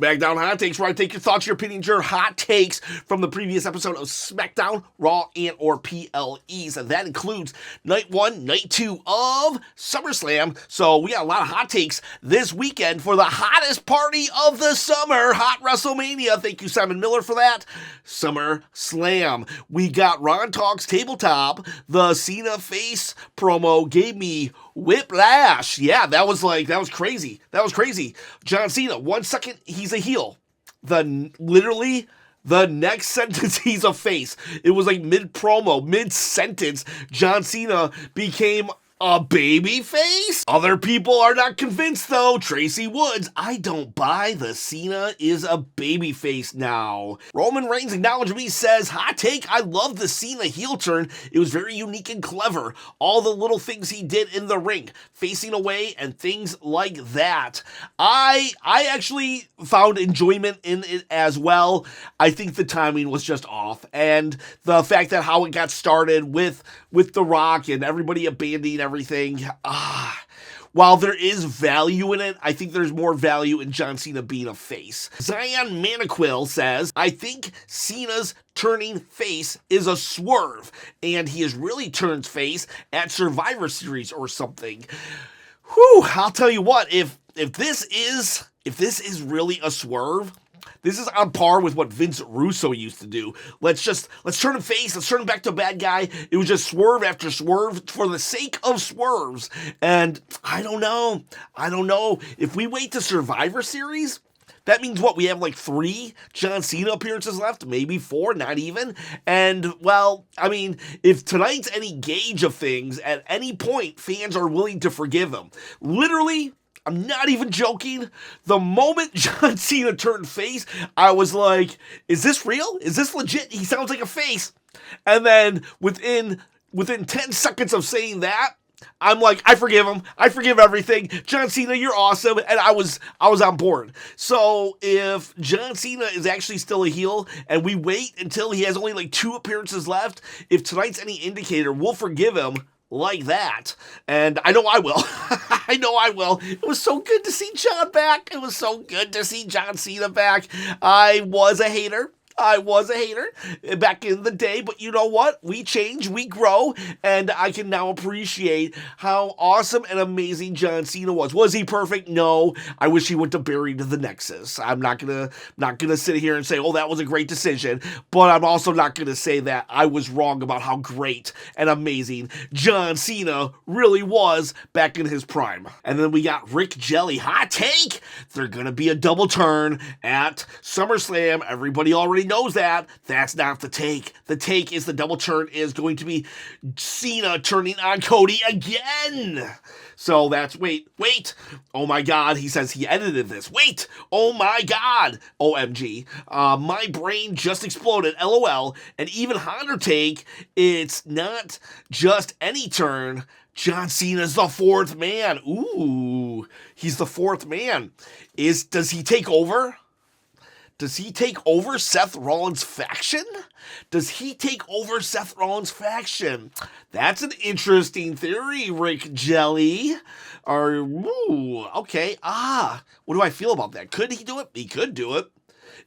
SmackDown Hot Takes, where I take your thoughts, your opinions, your hot takes from the previous episode of SmackDown, Raw, and or PLEs. And that includes Night 1, Night 2 of SummerSlam. So we got a lot of hot takes this weekend for the hottest party of the summer, Hot WrestleMania. Thank you, Simon Miller, for that. SummerSlam. We got Ron Talks Tabletop. The Cena face promo gave me whiplash. Yeah, that was crazy. That was crazy. John Cena, 1 second, he's a heel. Literally, the next sentence, he's a face. It was like mid-promo, mid-sentence, John Cena became a baby face? Other people are not convinced, though. Tracy Woods, I don't buy the Cena is a baby face now. Roman Reigns acknowledged me, says, hot take, I love the Cena heel turn. It was very unique and clever. All the little things he did in the ring, facing away and things like that. I actually found enjoyment in it as well. I think the timing was just off. And the fact that how it got started with The Rock and everybody abandoning everything. While there is value in it, I think there's more value in John Cena being a face. Zion Maniquil says, I think Cena's turning face is a swerve, and he has really turned face at Survivor Series or something. Whew, I'll tell you what, if this is really a swerve, this is on par with what Vince Russo used to do. Let's turn him face, let's turn him back to a bad guy. It was just swerve after swerve for the sake of swerves. And I don't know. If we wait to Survivor Series, that means what? We have like 3 John Cena appearances left, maybe 4, not even. And, well, I mean, if tonight's any gauge of things, at any point, fans are willing to forgive him. Literally, I'm not even joking. The moment John Cena turned face, I was like, is this real? Is this legit? He sounds like a face. And then within 10 seconds of saying that, I'm like, I forgive him. I forgive everything. John Cena, you're awesome. And I was on board. So if John Cena is actually still a heel and we wait until he has only like 2 appearances left, if tonight's any indicator, we'll forgive him like that. And I know I will. I know I will. It was so good to see John back. It was so good to see John Cena back. I was a hater back in the day, but you know what? We change, we grow, and I can now appreciate how awesome and amazing John Cena was. Was he perfect? No. I wish he went to buried the Nexus. I'm not gonna sit here and say, oh, that was a great decision, but I'm also not gonna say that I was wrong about how great and amazing John Cena really was back in his prime. And then we got Rick Jelly. Hot take! They're gonna be a double turn at SummerSlam. Everybody already knows that. That's not the take. The take is the double turn is going to be Cena turning on Cody again. So that's, wait. Oh my God, he says he edited this. Wait, oh my God. OMG. My brain just exploded, LOL. And even hotter take, it's not just any turn. John Cena's the 4th man. Ooh, he's the 4th man. Does he take over? Does he take over Seth Rollins' faction? That's an interesting theory, Rick Jelly. Okay. What do I feel about that? Could he do it? He could do it.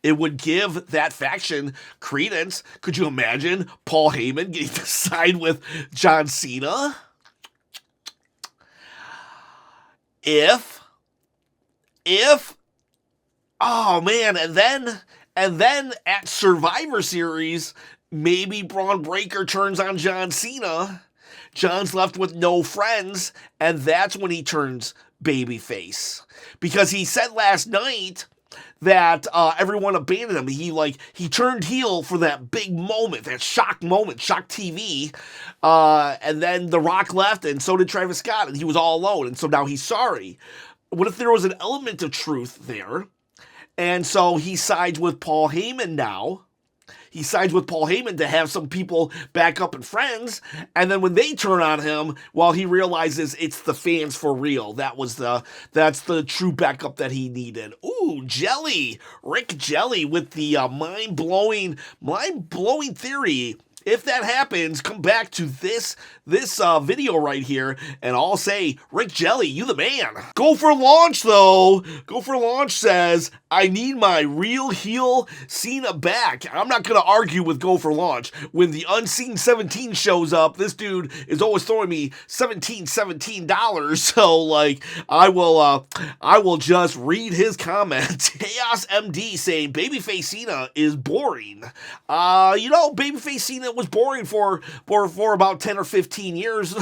It would give that faction credence. Could you imagine Paul Heyman getting to side with John Cena? If oh man, and then at Survivor Series, maybe Braun Breaker turns on John Cena. John's left with no friends, and that's when he turns babyface. Because he said last night that everyone abandoned him. He turned heel for that big moment, that shock moment, shock TV. And then The Rock left, and so did Travis Scott, and he was all alone, and so now he's sorry. What if there was an element of truth there? And so he sides with Paul Heyman now. He sides with Paul Heyman to have some people back up and friends. And then when they turn on him, well, he realizes it's the fans for real. That's the true backup that he needed. Ooh, Jelly. Rick Jelly with the mind-blowing theory. if that happens, come back to this video right here, and I'll say, Rick Jelly, you the man. Go for Launch, though. Go for Launch says, I need my real heel Cena back. I'm not going to argue with Go for Launch. When the Unseen 17 shows up, this dude is always throwing me $17. So, like, I will just read his comment. Chaos MD saying, Babyface Cena is boring. Babyface Cena was boring for about 10 or 15 years.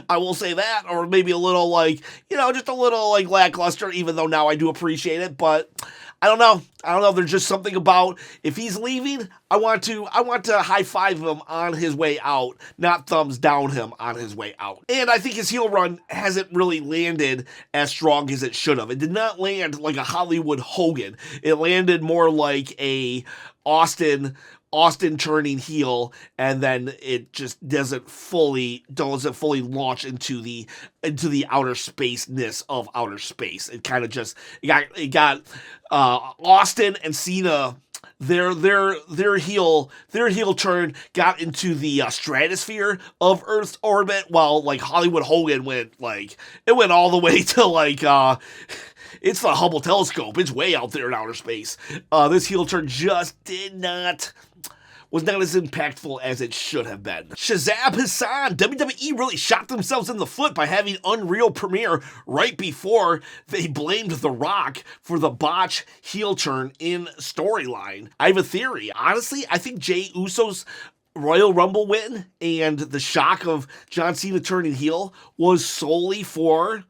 I will say that, or maybe a little just a little lackluster, even though now I do appreciate it, but I don't know. There's just something about, if he's leaving, I want to high five him on his way out, not thumbs down him on his way out. And I think his heel run hasn't really landed as strong as it should have. It did not land like a Hollywood Hogan. It landed more like a Austin turning heel, and then it just doesn't fully launch into the outer spaceness of outer space. It kind of just it got Austin and Cena, their heel turn got into the stratosphere of Earth's orbit, while like Hollywood Hogan went all the way to it's the Hubble telescope. It's way out there in outer space. This heel turn just was not as impactful as it should have been. Shazab Hassan, WWE really shot themselves in the foot by having Unreal premiere right before they blamed The Rock for the botch heel turn in storyline. I have a theory. Honestly, I think Jey Uso's Royal Rumble win and the shock of John Cena turning heel was solely for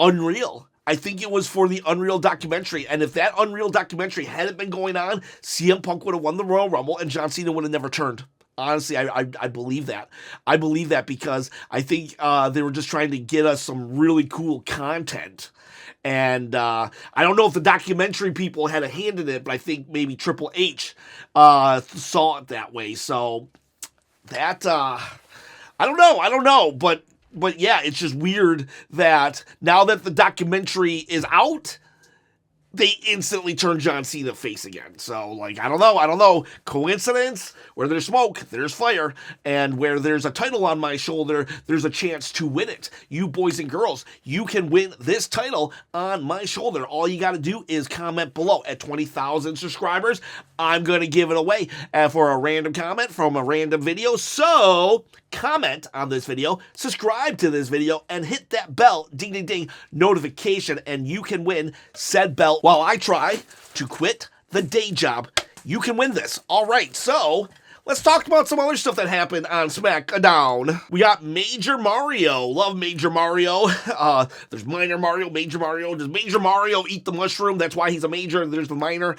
Unreal. I think it was for the Unreal documentary, and if that Unreal documentary hadn't been going on, CM Punk would have won the Royal Rumble and John Cena would have never turned. Honestly, I believe that. I believe that because I think they were just trying to get us some really cool content. And I don't know if the documentary people had a hand in it, but I think maybe Triple H saw it that way. So that, I don't know, but yeah, it's just weird that now that the documentary is out, they instantly turn John Cena face again. So, I don't know. Coincidence? Where there's smoke, there's fire. And where there's a title on my shoulder, there's a chance to win it. You boys and girls, you can win this title on my shoulder. All you got to do is comment below. At 20,000 subscribers, I'm going to give it away for a random comment from a random video. So, comment on this video, subscribe to this video, and hit that bell, ding, ding, ding, notification, and you can win said belt while I try to quit the day job. You can win this. All right, so let's talk about some other stuff that happened on SmackDown. We got Major Mario. Love Major Mario. There's Minor Mario, Major Mario. Does Major Mario eat the mushroom? That's why he's a major. There's the minor.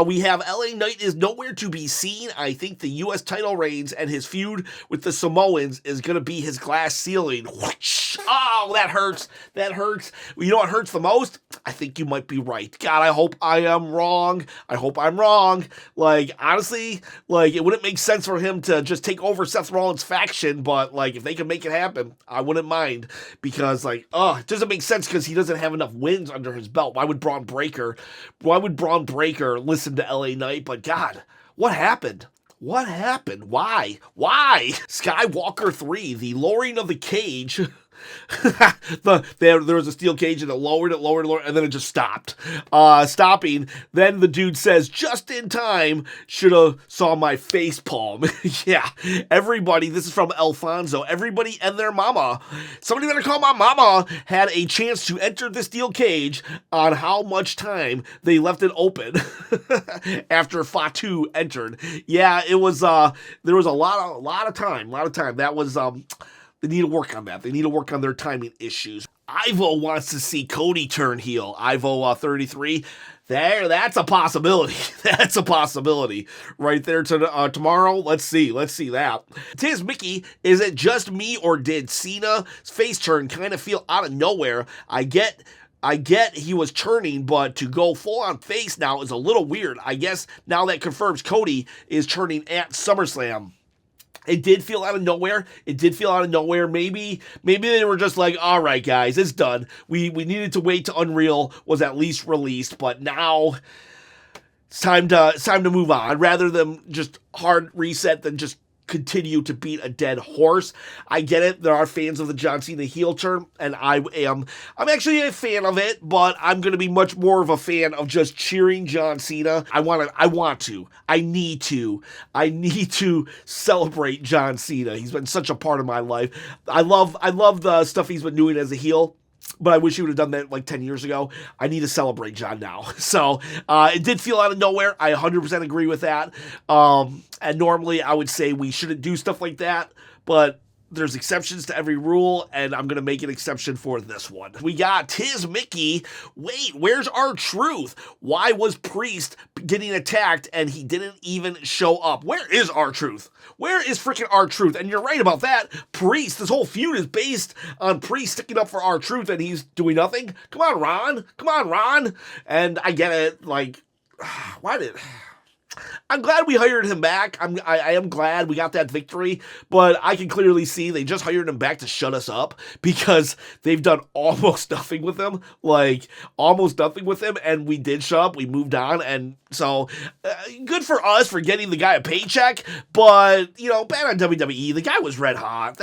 We have LA Knight is nowhere to be seen. I think the U.S. title reigns and his feud with the Samoans is going to be his glass ceiling. Oh, that hurts. That hurts. You know what hurts the most? I think you might be right. God, I hope I am wrong. I hope I'm wrong. Honestly, it wouldn't make sense for him to just take over Seth Rollins' faction, but if they can make it happen, I wouldn't mind, because it doesn't make sense because he doesn't have enough wins under his belt. Why would Braun Breaker listen to LA Knight? But God, what happened? What happened? Why? Skywalker 3, the lowering of the cage. There was a steel cage and it lowered, and then it just stopped. Stopping, then the dude says, just in time, should have saw my face palm. Yeah, everybody, this is from Alfonso, everybody and their mama, somebody better call my mama, had a chance to enter the steel cage on how much time they left it open after Fatu entered. Yeah, it was, there was a lot of time. That was, they need to work on that. They need to work on their timing issues. Ivo wants to see Cody turn heel. Ivo 33. That's a possibility. That's a possibility. Right there to tomorrow. Let's see that. Tiz Mickey, is it just me or did Cena's face turn kind of feel out of nowhere? I get he was turning, but to go full on face now is a little weird. I guess now that confirms Cody is turning at SummerSlam. It did feel out of nowhere. Maybe they were just like, all right, guys, it's done. We needed to wait till Unreal was at least released, but now it's time to move on. I'd rather them just hard reset than just continue to beat a dead horse. I get it. There are fans of the John Cena heel turn, and I'm actually a fan of it, but I'm going to be much more of a fan of just cheering John Cena. I need to celebrate John Cena. He's been such a part of my life. I love the stuff he's been doing as a heel, but I wish he would have done that like 10 years ago. I need to celebrate John now. So it did feel out of nowhere. I 100% agree with that. And normally I would say we shouldn't do stuff like that, but there's exceptions to every rule, and I'm going to make an exception for this one. We got Tiz Mickey. Wait, where's R-Truth? Why was Priest getting attacked and he didn't even show up? Where is R-Truth? Where is freaking R-Truth? And you're right about that. Priest, this whole feud is based on Priest sticking up for R-Truth, and he's doing nothing. Come on, Ron. Come on, Ron. And I get it. Like, I'm glad we hired him back. I am glad we got that victory, but I can clearly see they just hired him back to shut us up because they've done almost nothing with him, and we did shut up. We moved on, and so good for us for getting the guy a paycheck, but, bad on WWE. The guy was red hot.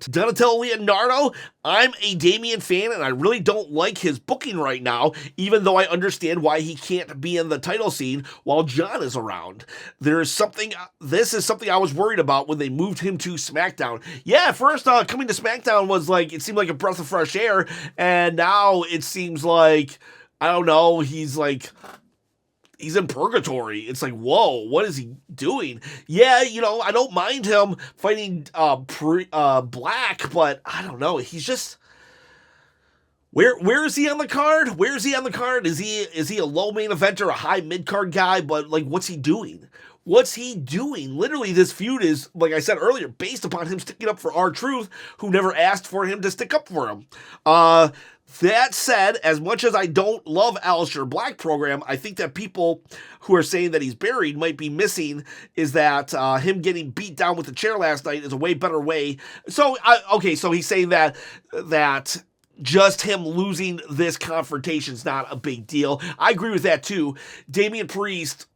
Donatello Leonardo, I'm a Damian fan, and I really don't like his booking right now, even though I understand why he can't be in the title scene while John is around. This is something I was worried about when they moved him to SmackDown. Yeah, at first, coming to SmackDown was it seemed like a breath of fresh air, and now it seems like, I don't know, he's in purgatory. It's like, whoa, what is he doing? Yeah, I don't mind him fighting Black, but I don't know. He's just... Where is he on the card? Is he a low main eventer, a high mid-card guy? But, what's he doing? Literally, this feud is, like I said earlier, based upon him sticking up for R-Truth, who never asked for him to stick up for him. That said, as much as I don't love Aleister Black program, I think that people who are saying that he's buried might be missing is that him getting beat down with the chair last night is a way better way. So he's saying that just him losing this confrontation is not a big deal. I agree with that too. Damian Priest,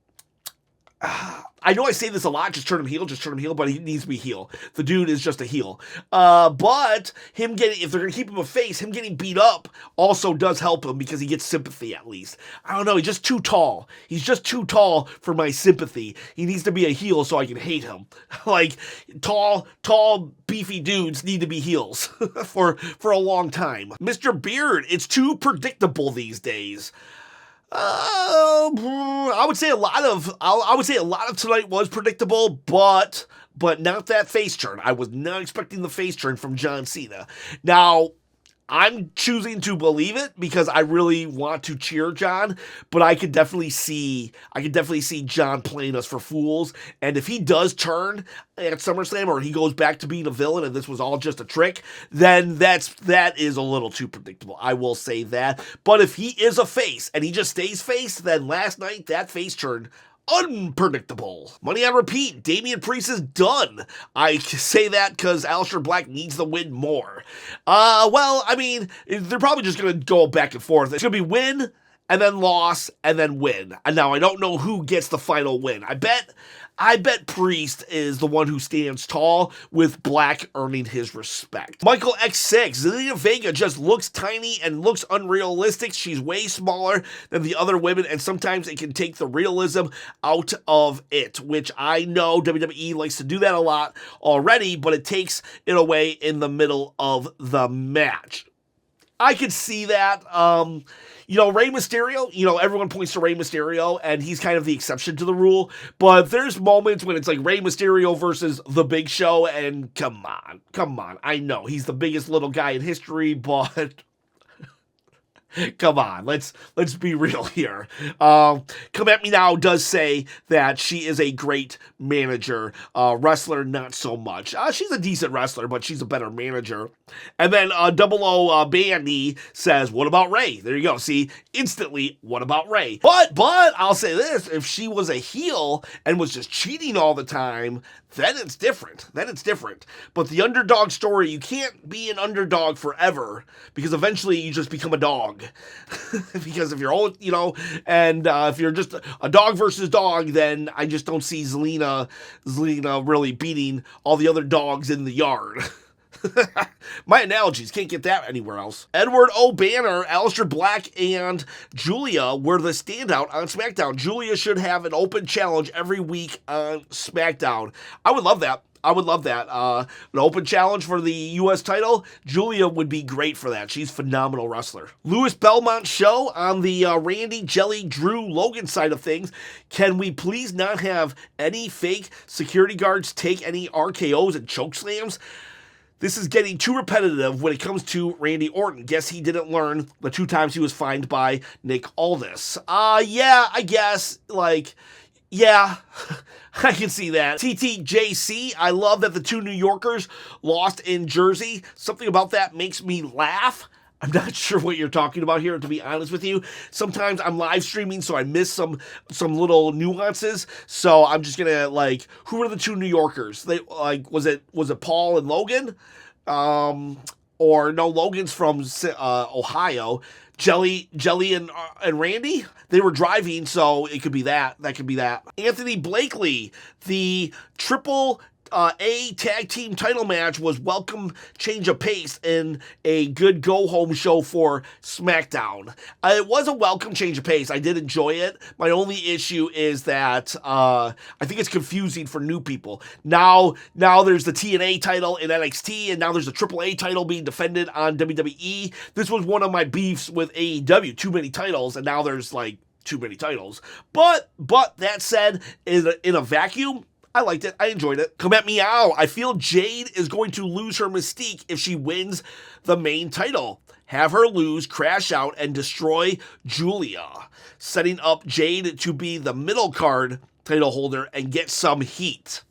I know I say this a lot, just turn him heel, but he needs to be heel. The dude is just a heel. But if they're going to keep him a face, him getting beat up also does help him because he gets sympathy at least. I don't know, he's just too tall. He's just too tall for my sympathy. He needs to be a heel so I can hate him. Tall, beefy dudes need to be heels for a long time. Mr. Beard, it's too predictable these days. I would say a lot of tonight was predictable, but not that face turn. I was not expecting the face turn from John Cena. Now, I'm choosing to believe it because I really want to cheer John, but I could definitely see John playing us for fools. And if he does turn at SummerSlam or he goes back to being a villain and this was all just a trick, then that is a little too predictable. I will say that. But if he is a face and he just stays face, then last night that face turn unpredictable. Money on repeat. Damian Priest is done. I say that because Aleister Black needs the win more. They're probably just going to go back and forth. It's going to be win, and then loss, and then win. And now I don't know who gets the final win. I bet Priest is the one who stands tall, with Black earning his respect. Michael X6, Zelia Vega just looks tiny and looks unrealistic. She's way smaller than the other women, and sometimes it can take the realism out of it, which I know WWE likes to do that a lot already, but it takes it away in the middle of the match. I could see that. Rey Mysterio, everyone points to Rey Mysterio, and he's kind of the exception to the rule. But there's moments when it's like Rey Mysterio versus The Big Show, and come on. I know he's the biggest little guy in history, but come on, let's be real here. Come At Me Now does say that she is a great manager. Wrestler, not so much. She's a decent wrestler, but she's a better manager. And then Double O Bandy says, what about Ray? There you go. See, instantly, what about Ray? But I'll say this, if she was a heel and was just cheating all the time, then it's different. But the underdog story, you can't be an underdog forever because eventually you just become a dog. dog. Because if you're old, and if you're just a dog versus dog, then I just don't see Zelina really beating all the other dogs in the yard. My analogies, can't get that anywhere else. Edward O'Banner, Aleister Black, and Julia were the standout on SmackDown. Julia should have an open challenge every week on SmackDown. I would love that. An open challenge for the U.S. title. Julia would be great for that. She's a phenomenal wrestler. Louis Belmont show on the Randy, Jelly, Drew, Logan side of things. Can we please not have any fake security guards take any RKOs and chokeslams? This is getting too repetitive when it comes to Randy Orton. Guess he didn't learn the 2 times he was fined by Nick Aldis. Yeah, I guess, yeah, I can see that. TTJC, I love that the 2 New Yorkers lost in Jersey. Something about that makes me laugh. I'm not sure what you're talking about here, to be honest with you. Sometimes I'm live streaming, so I miss some little nuances. So I'm just gonna who were the 2 New Yorkers? They was it Paul and Logan? Or no, Logan's from Ohio. Jelly and Randy, they were driving, so it could be that. That could be that. Anthony Blakely, the triple A tag team title match was welcome change of pace in a good go-home show for SmackDown. It was a welcome change of pace. I did enjoy it. My only issue is that I think it's confusing for new people. Now there's the TNA title in NXT, and now there's a AAA title being defended on WWE. This was one of my beefs with AEW. Too many titles, and now there's too many titles. But that said, in a vacuum, I liked it. I enjoyed it. Come at meow. I feel Jade is going to lose her mystique if she wins the main title. Have her lose, crash out, and destroy Julia, setting up Jade to be the middle card title holder and get some heat.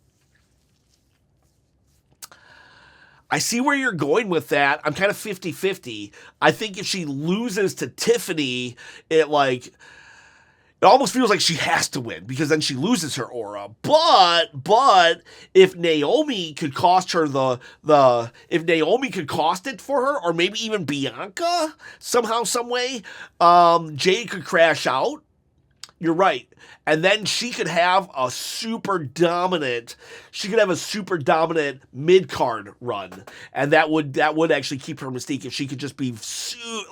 I see where you're going with that. I'm kind of 50-50. I think if she loses to Tiffany, it almost feels like she has to win because then she loses her aura. But if Naomi could cost her if Naomi could cost it for her, or maybe even Bianca somehow, some way, Jade could crash out. You're right. And then she could have a super dominant mid-card run. And that would actually keep her mystique if she could just be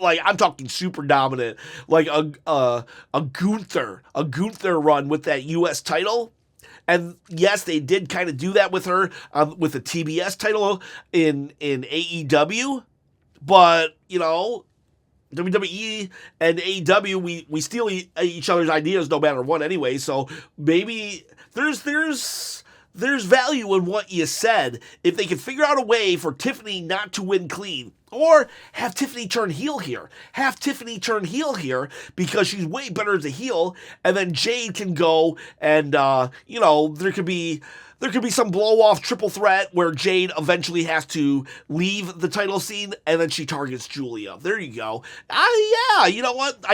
I'm talking super dominant, like a Gunther run with that US title. And yes, they did kind of do that with her with the TBS title in AEW, but WWE and AEW, we steal each other's ideas no matter what anyway, so maybe there's value in what you said if they can figure out a way for Tiffany not to win clean. Or have Tiffany turn heel here. Because she's way better as a heel, and then Jade can go and, there could be some blow-off triple threat where Jade eventually has to leave the title scene, and then she targets Julia. There you go. Yeah, you know what?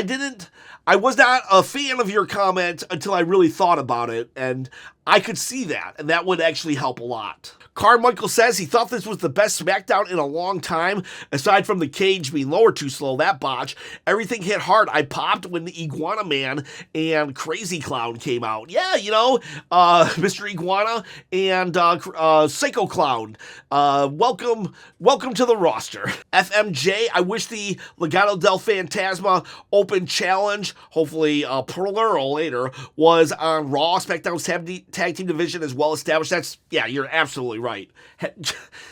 I was not a fan of your comment until I really thought about it, and I could see that, and that would actually help a lot. Carmichael says he thought this was the best SmackDown in a long time, aside from the cage being lower too slow, that botch. Everything hit hard. I popped when the Iguana Man and Crazy Clown came out. Yeah, Mr. Iguana and Psycho Clown. Welcome to the roster. FMJ, I wish the Legado del Fantasma Open Challenge, hopefully plural or later, was on Raw. SmackDown's tag team division is well established. You're absolutely right.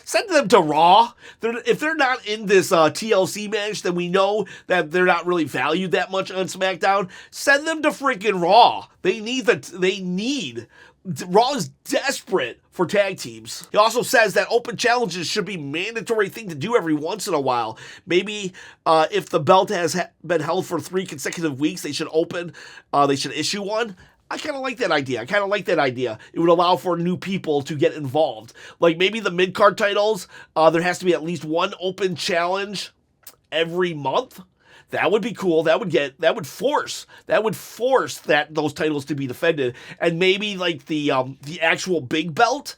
Send them to Raw. If they're not in this TLC match, then we know that they're not really valued that much on SmackDown. Send them to freaking Raw. Raw is desperate for tag teams. He also says that open challenges should be a mandatory thing to do every once in a while. Maybe if the belt has been held for 3 consecutive weeks, they should issue one. I kind of like that idea. It would allow for new people to get involved. Like maybe the mid-card titles, there has to be at least one open challenge every month. That would be cool. That would force those titles to be defended. And maybe like the actual big belt,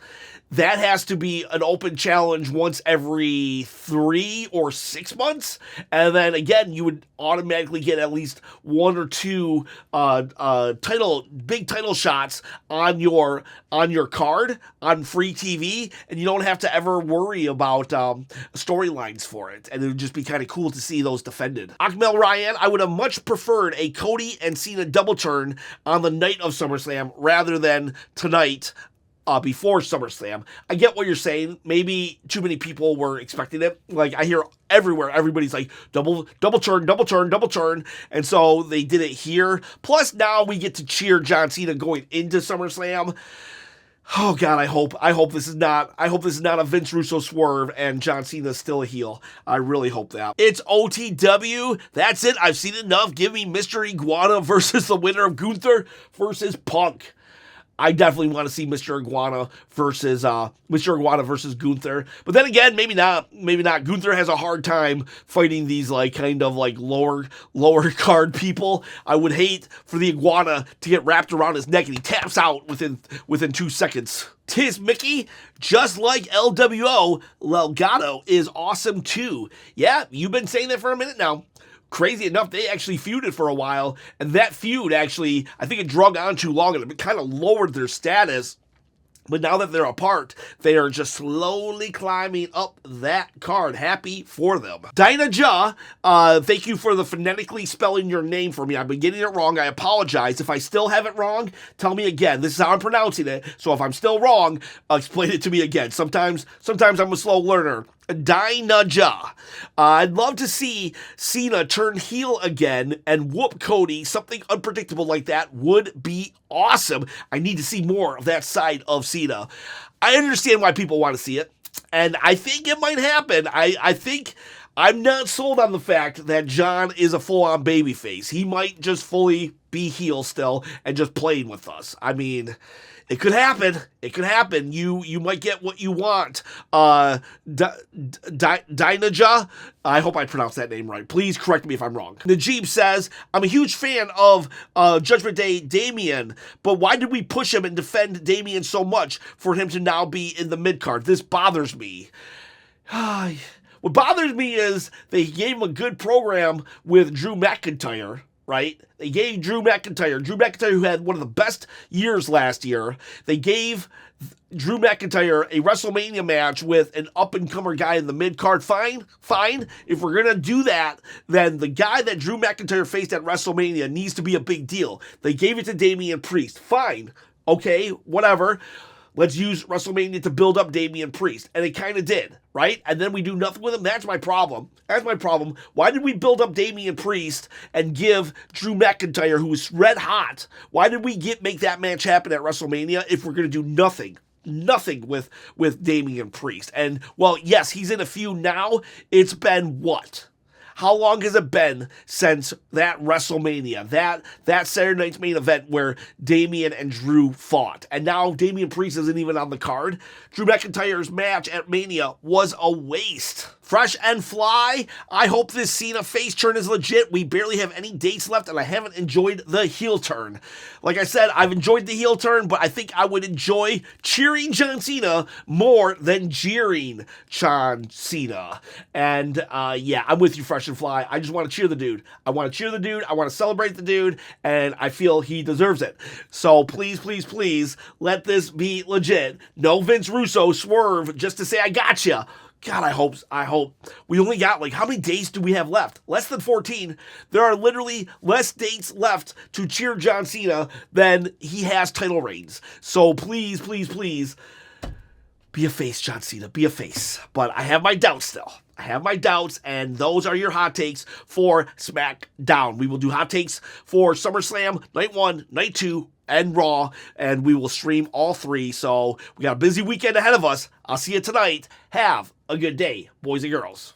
that has to be an open challenge once every 3 or 6 months. And then again, you would automatically get at least 1 or 2 big title shots on your card on free TV, and you don't have to ever worry about storylines for it. And it would just be kind of cool to see those defended. Akmel Ryan, I would have much preferred a Cody and Cena double turn on the night of SummerSlam rather than tonight. Before SummerSlam. I get what you're saying. Maybe too many people were expecting it. Like, I hear everywhere, everybody's like, double turn. And so they did it here. Plus, now we get to cheer John Cena going into SummerSlam. Oh God, I hope this is not a Vince Russo swerve and John Cena's still a heel. I really hope that. It's OTW. That's it. I've seen enough. Give me Mr. Iguana versus the winner of Gunther versus Punk. I definitely want to see Mr. Iguana versus Gunther. But then again, maybe not. Gunther has a hard time fighting these kind of lower card people. I would hate for the Iguana to get wrapped around his neck and he taps out within 2 seconds. Tis Mickey, just like LWO, Legado is awesome too. Yeah, you've been saying that for a minute now. Crazy enough, they actually feuded for a while, and that feud actually, I think it drug on too long, and it kind of lowered their status. But now that they're apart, they are just slowly climbing up that card. Happy for them. Dinah Ja, thank you for the phonetically spelling your name for me. I've been getting it wrong. I apologize. If I still have it wrong, tell me again. This is how I'm pronouncing it. So if I'm still wrong, explain it to me again. Sometimes I'm a slow learner. Dinah Ja. I'd love to see Cena turn heel again and whoop Cody. Something unpredictable like that would be awesome. I need to see more of that side of Cena. I understand why people want to see it, and I think it might happen. I think I'm not sold on the fact that John is a full-on babyface. He might just fully be heel still and just playing with us. I mean, it could happen. It could happen. You might get what you want. Dynaja, I hope I pronounced that name right. Please correct me if I'm wrong. Najib says, I'm a huge fan of Judgment Day Damian, but why did we push him and defend Damian so much for him to now be in the mid-card? This bothers me. What bothers me is they gave him a good program with Drew McIntyre, right? They gave Drew McIntyre, who had one of the best years last year. They gave Drew McIntyre a WrestleMania match with an up-and-comer guy in the mid-card. Fine. If we're going to do that, then the guy that Drew McIntyre faced at WrestleMania needs to be a big deal. They gave it to Damian Priest. Fine. Okay, whatever. Let's use WrestleMania to build up Damian Priest. And it kind of did, right? And then we do nothing with him. That's my problem. Why did we build up Damian Priest and give Drew McIntyre, who was red hot, why did we make that match happen at WrestleMania if we're going to do nothing? Nothing with Damian Priest. And, well, yes, he's in a feud now. It's been what? How long has it been since that WrestleMania, that Saturday night's main event where Damian and Drew fought? And now Damian Priest isn't even on the card. Drew McIntyre's match at Mania was a waste. Fresh and Fly, I hope this Cena face turn is legit. We barely have any dates left, and I haven't enjoyed the heel turn. Like I said, I've enjoyed the heel turn, but I think I would enjoy cheering John Cena more than jeering John Cena. And yeah, I'm with you, Fresh and Fly. I just want to cheer the dude. I want to cheer the dude. I want to celebrate the dude, and I feel he deserves it. So please, please, please, let this be legit. No Vince Russo swerve just to say I gotcha. God, I hope. We only got, how many days do we have left? Less than 14. There are literally less dates left to cheer John Cena than he has title reigns. So please, please, please, be a face, John Cena. Be a face. But I have my doubts still. And those are your hot takes for SmackDown. We will do hot takes for SummerSlam, Night 1, Night 2, and Raw, and we will stream all 3. So we got a busy weekend ahead of us. I'll see you tonight. Have a good day, boys and girls.